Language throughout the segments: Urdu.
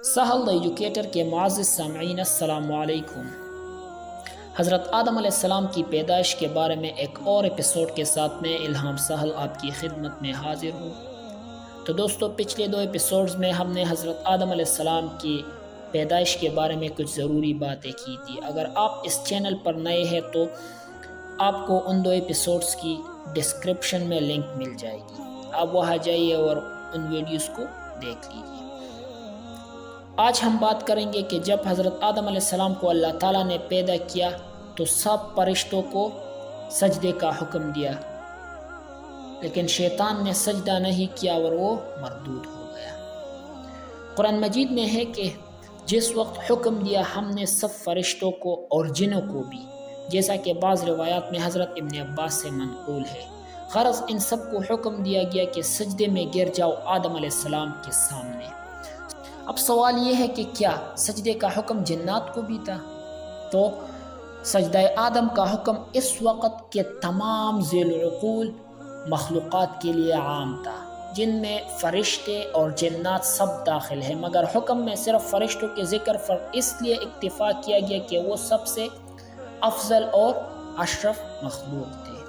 سہل دا ایجوکیٹر کے معزز سامعین السلام علیکم۔ حضرت آدم علیہ السلام کی پیدائش کے بارے میں ایک اور ایپیسوڈ کے ساتھ میں الہام سہل آپ کی خدمت میں حاضر ہوں۔ تو دوستو، پچھلے 2 ایپیسوڈز میں ہم نے حضرت آدم علیہ السلام کی پیدائش کے بارے میں کچھ ضروری باتیں کی تھی۔ اگر آپ اس چینل پر نئے ہیں تو آپ کو ان 2 ایپیسوڈز کی ڈسکرپشن میں لنک مل جائے گی، آپ وہاں جائیے اور ان ویڈیوز کو دیکھ لیجیے۔ آج ہم بات کریں گے کہ جب حضرت آدم علیہ السلام کو اللہ تعالیٰ نے پیدا کیا تو سب فرشتوں کو سجدے کا حکم دیا، لیکن شیطان نے سجدہ نہیں کیا اور وہ مردود ہو گیا۔ قرآن مجید میں ہے کہ جس وقت حکم دیا ہم نے سب فرشتوں کو اور جنوں کو بھی، جیسا کہ بعض روایات میں حضرت ابن عباس سے منقول ہے۔ غرض ان سب کو حکم دیا گیا کہ سجدے میں گر جاؤ آدم علیہ السلام کے سامنے۔ اب سوال یہ ہے کہ کیا سجدے کا حکم جنات کو بھی تھا؟ تو سجدہ آدم کا حکم اس وقت کے تمام ذی العقول مخلوقات کے لیے عام تھا، جن میں فرشتے اور جنات سب داخل ہیں، مگر حکم میں صرف فرشتوں کے ذکر پر اس لیے اکتفا کیا گیا کہ وہ سب سے افضل اور اشرف مخلوق تھے۔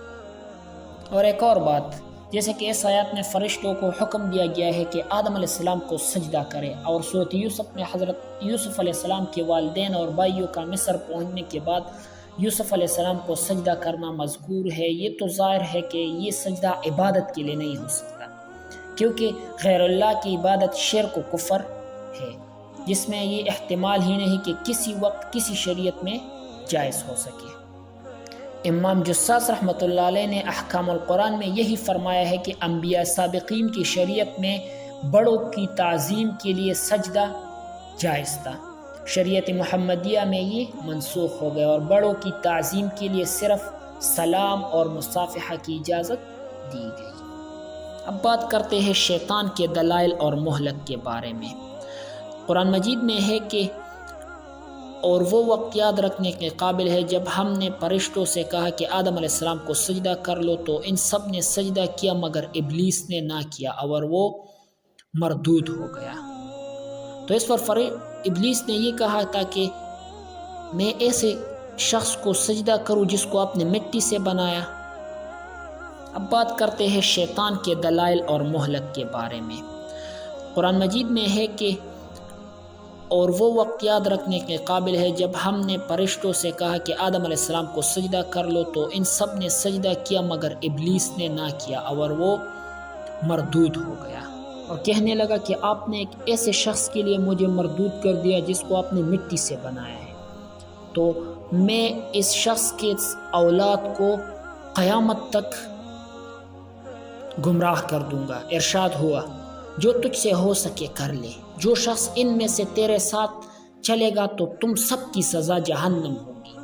اور ایک اور بات، جیسے کہ اس آیات میں فرشتوں کو حکم دیا گیا ہے کہ آدم علیہ السلام کو سجدہ کرے، اور سورۃ یوسف میں حضرت یوسف علیہ السلام کے والدین اور بھائیوں کا مصر پہنچنے کے بعد یوسف علیہ السلام کو سجدہ کرنا مذکور ہے۔ یہ تو ظاہر ہے کہ یہ سجدہ عبادت کے لیے نہیں ہو سکتا، کیونکہ غیر اللہ کی عبادت شرک و کفر ہے، جس میں یہ احتمال ہی نہیں کہ کسی وقت کسی شریعت میں جائز ہو سکے۔ امام جصاص رحمۃ اللہ علیہ نے احکام القرآن میں یہی فرمایا ہے کہ انبیاء سابقین کی شریعت میں بڑوں کی تعظیم کے لیے سجدہ جائز تھا، شریعت محمدیہ میں یہ منسوخ ہو گیا اور بڑوں کی تعظیم کے لیے صرف سلام اور مصافحہ کی اجازت دی گئی۔ اب بات کرتے ہیں شیطان کے دلائل اور مہلک کے بارے میں۔ قرآن مجید میں ہے کہ اور وہ وقت یاد رکھنے کے قابل ہے جب ہم نے فرشتوں سے کہا کہ آدم علیہ السلام کو سجدہ کر لو، تو ان سب نے سجدہ کیا مگر ابلیس نے نہ کیا اور وہ مردود ہو گیا۔ تو اس پر ابلیس نے یہ کہا تھا کہ میں ایسے شخص کو سجدہ کروں جس کو آپ نے مٹی سے بنایا۔ اب بات کرتے ہیں شیطان کے دلائل اور مہلک کے بارے میں۔ قرآن مجید میں ہے کہ اور وہ وقت یاد رکھنے کے قابل ہے جب ہم نے فرشتوں سے کہا کہ آدم علیہ السلام کو سجدہ کر لو، تو ان سب نے سجدہ کیا مگر ابلیس نے نہ کیا اور وہ مردود ہو گیا، اور کہنے لگا کہ آپ نے ایک ایسے شخص کے لیے مجھے مردود کر دیا جس کو آپ نے مٹی سے بنایا ہے، تو میں اس شخص کے اولاد کو قیامت تک گمراہ کر دوں گا۔ ارشاد ہوا، جو تجھ سے ہو سکے کر لے، جو شخص ان میں سے تیرے ساتھ چلے گا تو تم سب کی سزا جہنم ہوگی،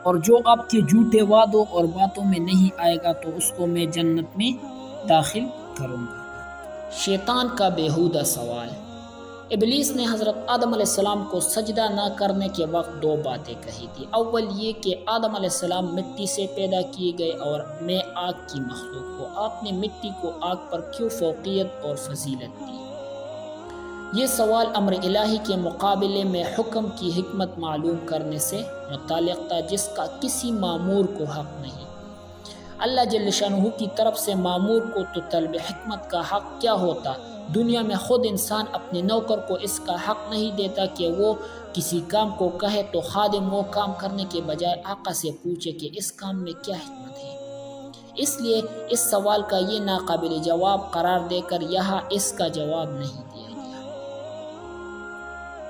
اور جو آپ کے جھوٹے وعدوں اور باتوں میں نہیں آئے گا تو اس کو میں جنت میں داخل کروں گا۔ شیطان کا بیہودہ سوال۔ ابلیس نے حضرت آدم علیہ السلام کو سجدہ نہ کرنے کے وقت 2 باتیں کہی تھی۔ اول یہ کہ آدم علیہ السلام مٹی سے پیدا کیے گئے اور میں آگ کی مخلوق ہوں، آپ نے مٹی کو آگ پر کیوں فوقیت اور فضیلت دی؟ یہ سوال امر الہی کے مقابلے میں حکم کی حکمت معلوم کرنے سے متعلق تھا، جس کا کسی مامور کو حق نہیں۔ اللہ جل شانہ کی طرف سے مامور کو تو طلب حکمت کا حق کیا ہوتا؟ دنیا میں خود انسان اپنے نوکر کو اس کا حق نہیں دیتا کہ وہ کسی کام کو کہے تو خادم وہ کام کرنے کے بجائے آقا سے پوچھے کہ اس کام میں کیا حکمت ہے۔ اس لیے اس سوال کا یہ ناقابل جواب قرار دے کر یہاں اس کا جواب نہیں دیا گیا۔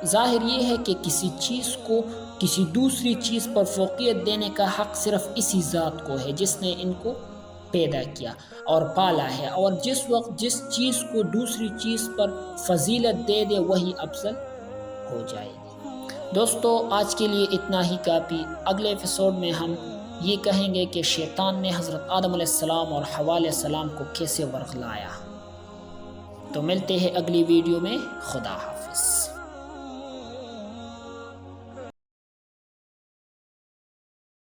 ظاہر یہ ہے کہ کسی چیز کو کسی دوسری چیز پر فوقیت دینے کا حق صرف اسی ذات کو ہے جس نے ان کو پیدا کیا اور پالا ہے، اور جس وقت جس چیز کو دوسری چیز پر فضیلت دے دے وہی افضل ہو جائے گی۔ دوستو، آج کے لیے اتنا ہی کافی۔ اگلے ایپیسوڈ میں ہم یہ کہیں گے کہ شیطان نے حضرت آدم علیہ السلام اور حوا علیہ السلام کو کیسے ورغلایا۔ تو ملتے ہیں اگلی ویڈیو میں۔ خدا حافظ۔